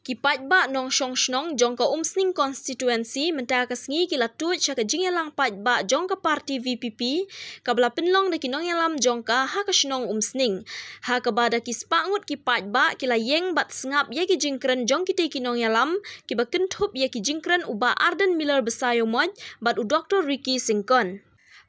Kipat ba nong shong shnong jong ka Umsning constituency menta ka sngi kila tu cha ka jingyalang pat ba jong ka parti VPP kabla Pynrung da kinong yalam jong ka ha ka shnong Umsning ha ka bada ki Spah Ngut kipat ba kila yeng bat sngap ye ki jingkren jong ki te kinong yalam ki ba kentup ye ki jingkren uba Arden Miller besayo moj bat u Dr. Ricky Singkon.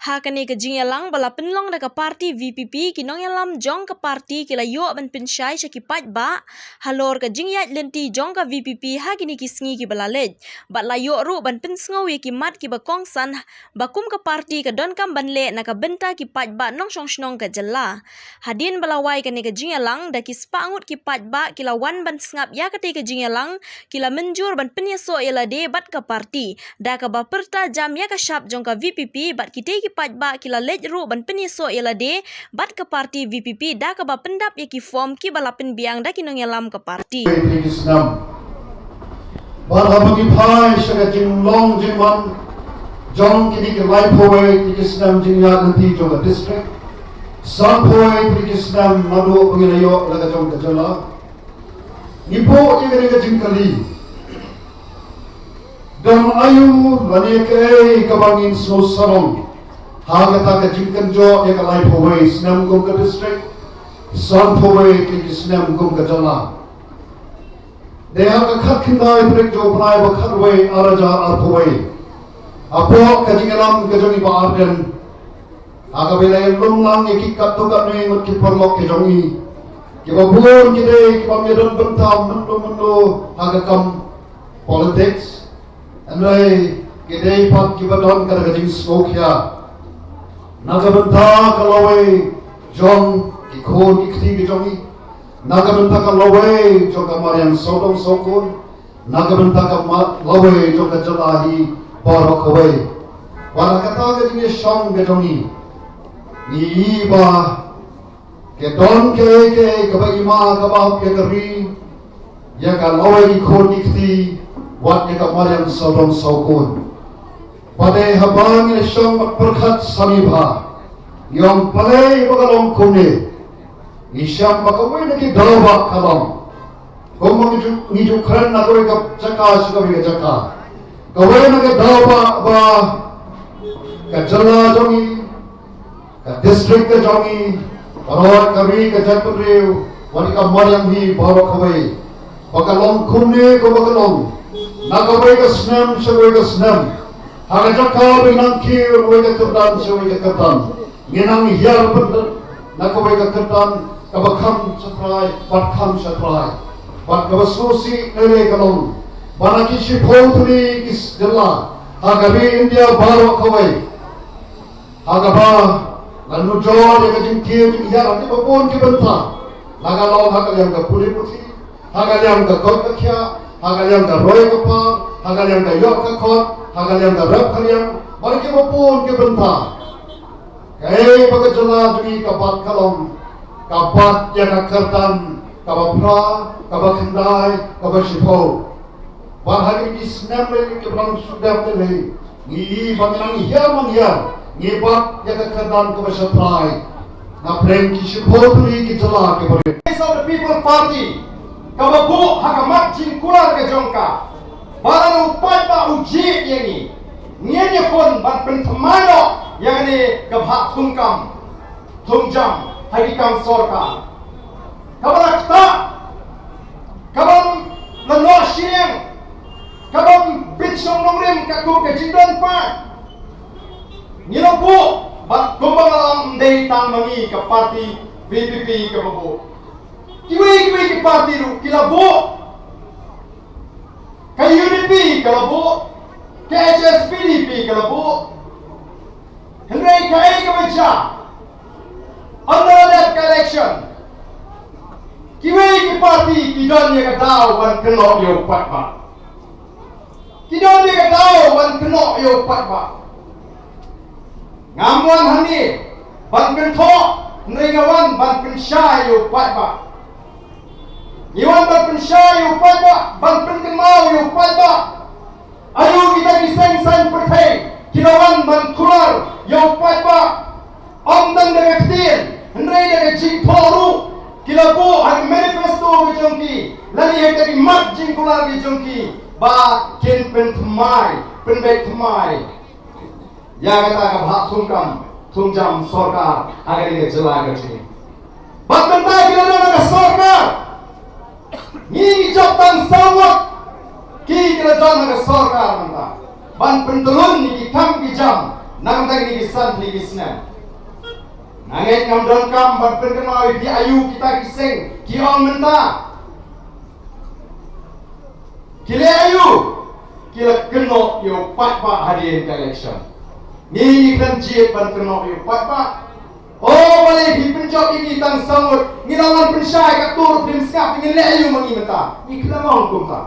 Ha kani ka jingyalang bala Pynrung da ka parti VPP kinong yalam jong ka parti kila yo ban pinsyai cha kipat ba halor ka jingyat lenti jong ka VPP ha kini ki sngi ki bala lej bat la yo ru ban pinsngau ye ki mat ki ba kongsan bakum ka parti ka don kam ban le na ka benta kipat ba nong shong shnong ka jalla hadin bala wai kani ka jingyalang da ki Spah Ngut kipat ba kila wan ban sngap ya ka te ka jingyalang kila menjur ban penyeso yela de bat ka parti da ka ba perta jam ya ka syap jong ka VPP bat ki te pat ba kila lej ru ban penyeso yela de bat ke parti VPP da ka ba pendap ye ki form ki bala penbiang da kinong yalam ke parti bar habagi phai shaga jing long jing man jong kini ke lai phoi ki snam jing ya nanti jong district sam phoi ki snam madu pangirayo laga jong kajala nipo ye ga jing kali dam ayu lani ke kabangin so sarong Hagata ka jingkan jo ya ka lai phoi snam gum ka district san phoi ki snam gum ka jala de ha ka khat khindai prek jo prai ba khat wei araja ar phoi apo ka jingalam ka joni ba arden aga belai lum lang ki kat to ka ne ngut ki perlok ke jongi ki ba buon ki de ki ba medon bentam mendo haga kam politics anai ki de pat ki ba don ka jing smoke ya Nagabanta kalaway John Dkhot ikti jongi Nagabanta kalaway Jong kamaryan sodong sokon Nagabanta kalaway Jong kajalahi barokaway Wala kata kajingi shong jongi Ni iba Ke don ke kaba ima kaba ke kari Ya kalaway Dkhot ikti Wat ya kamaryan sodong sokon Pada habang ni syong perkhat samibha, yang palai bagalong kune, isyam bakawai naki dalawak kalong, kau ngiju keren nak kau ikap cakap suka bika cakap, kawai naki dalawak ba, kajala jongi, ka district ka jongi, parawat kami ka jatpuriu, wanika mariam hi bawa kawai, bagalong kune kau bagalong, nakawai ka snam, syawai ka snam. Haga jaka binang kiu wega kerdan sewega kerdan nginang hiar bener nak wega kerdan kabakam satrai batkam satrai bat kabasusi nere kalong banaki si potri kis della haga bi India baro kawai haga ba lanu jor ya kajing kiu hiar ati babon ki benta laga law haga yang ka puli puti haga yang ka kot kya haga yang ka roy kapa haga yang ka yok ka kot Hagal yang darab kalian, mari kita pun ke bentang. Kaya bagai jelas juga kapat kalong, kapat yang kertan, kapat pra, kapat kendai, kapat sipau. Bahari ini snap lagi ke belakang sudah terlebih. Ni bangunan hiam menghiam, ni bat yang kertan kapat setrai. Naprem ki sipau tu ni jelas ke boleh. The People Party, kapat bu hakamat cingkular ke jongka. Barang upai ba uji yang ni, niatnya pun ban pentemano yang ni kebhak tungkam, tungjam, hadikam sorka. Kabar kita, kabar menolak siang, kabar bincang nomrim kaku kejidan pa. Nilabu ban kumbalam dari tangmangi ke parti VPP kabu. Kiwi ke parti tu kilabu. Ke UDP kalau bu, ke HSPDP kalau bu, hendak kaya ke macam, under that election, kiwi ke parti kidon dia ketahu ban kenok yo pat ba, kidon dia ketahu ban kenok yo pat ba, ngamuan hani ban kentok, neringawan ban pensyai yo pat ba. Iwan berpensyai upat ba, berpenkemau upat ba. Ayo kita diseng-seng pertai, kinawan berkular upat ba. Omdan dengan ketir, hendai dengan cik toru, kilabu hari manifesto kejongki, lani yang tadi mat jing kular di jongki ba kin pen thmai pen bek thmai ya kata ka bhak thungkam thungjam sarkar agar ini jela gaji bat bentai kira na sarkar ni jabatan sawat ki kira jon na sarkar manta ban pentulun ni kam ki jam nang tag ni san ni bisna nanget ngam don kam ban penkenau di ayu kita kiseng ki on menta kile ayu kila keno yo pat hadiah election ni kan jiet ban keno yo pat oh balai di penjok ini tang samut ni lawan pensyai kat tur prim skap dengan le ayu mangi menta ni kena mau kumta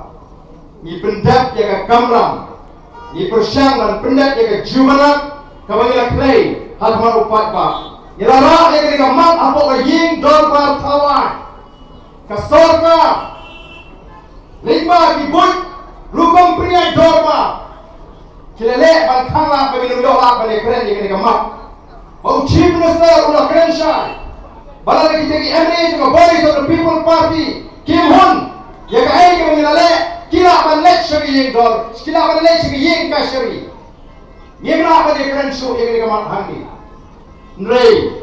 ni pendat ya ka kamram ni persyang dan pendat ya ka jumanat ka bangila klay hal mar upat ba ni lara ya ka mat apo ka ying dor par thawan ka sorka lima kibut lukong priya dorma kilele ban khangla bagi lu dola bagi keren ni ka mat bau chief minister ula keren shai bala ki tegi MA to voice of the people party kim hun ya ka ai ka ngilale kila ban lek shari yeng dor kila ban lek shari yeng ka shari yemra bagi keren show ye ka mat hangi nrei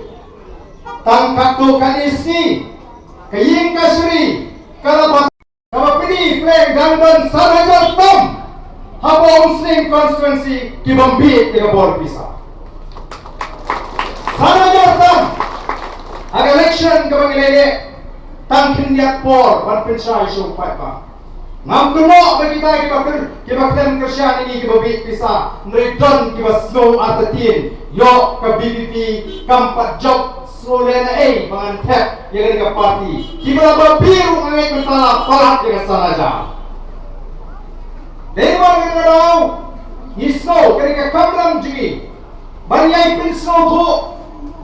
tang kakto kanisi ka yeng ka shari kala kalau pilih flag Gandon Sanajar Tom Habo Umsning constituency ki bambit ke bor pisah Sanajar Tom aga election ke bangilele tangkin diat por ban pensai show fight ba ngam kuno bagi kita ki bakten kersian ini ki bambit pisah meridon ki snow atatin yo ke BBP kampat job Solena bangan tap yang ada parti. Kita berbiru mengenai masalah palat dengan sanaja. Dewan kita tahu, isno ketika kamram juga, banyai pensno tu,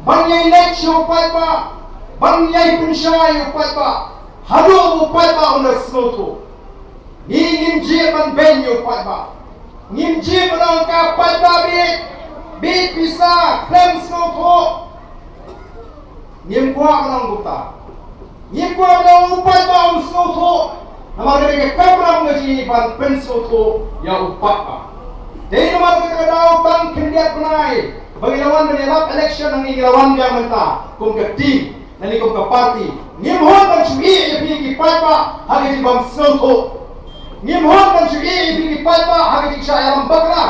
banyai lecture upat ba, banyai pensyai upat ba, halu upat ba under snow tu. Ingin jiban benyu upat ba, ingin jiban angka upat ba bit bisa klem snow tu. Nyem kuah menang buta, nyem kuah menang upat ba umsno tu, nama mereka kamram ngaji ban pensno tu ya upat ba. Jadi nama kita tahu bang kendiat benai, bagi lawan menelap election yang ini lawan dia mentah, kum ke team, nanti kum ke parti, nyem hon bang cui ye pergi upat ba, hari di bang sno tu, nyem hon bang cui ye pergi upat ba, hari di saya bakra,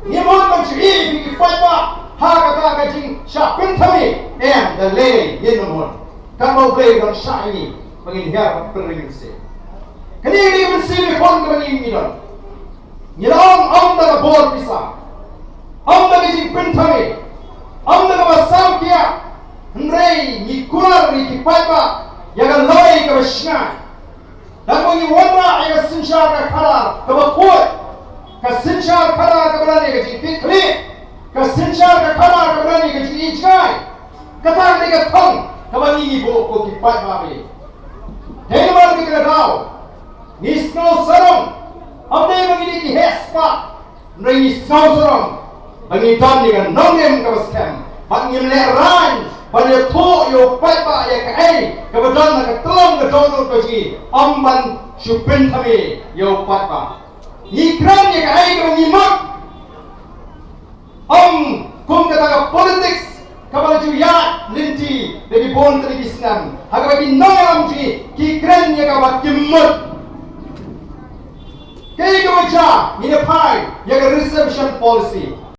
nyem hon bang cui ye pergi upat ba. Kata kajing syak pentami the lay yenomon kalau boleh dan syak ini mengingat Pynrung se kini ini mesti kon kini midon nyilong daga bor pisah daga jing pentami daga basam kia hendrei ni kular ni kipaipa yaga loi ka bashna dan mengi wala yaga sinshar ka khalar ka bakut ka sinshar khalar ka balani ka jing pikli kesencar ke kamar ke berani ke cik ijai kata ni ke thong kawan ini bo ko kipat babe hei mar kita tahu nisno sarong amne mangini ki hespa nai nisno sarong bangi tan ni kan nongem ka baskem bangim le ran bani tho yo pat ba ya ka ai ka badan na ka tolong ka dono ko ji amban shupin thame yo pat ba ni kran ya ka ai ka bangi mak kum kata politics kabal juya linti dari bon dari Islam haga bagi nongam ji ki kren ya ka kimut kay ka baca ni pai ya ka reservation policy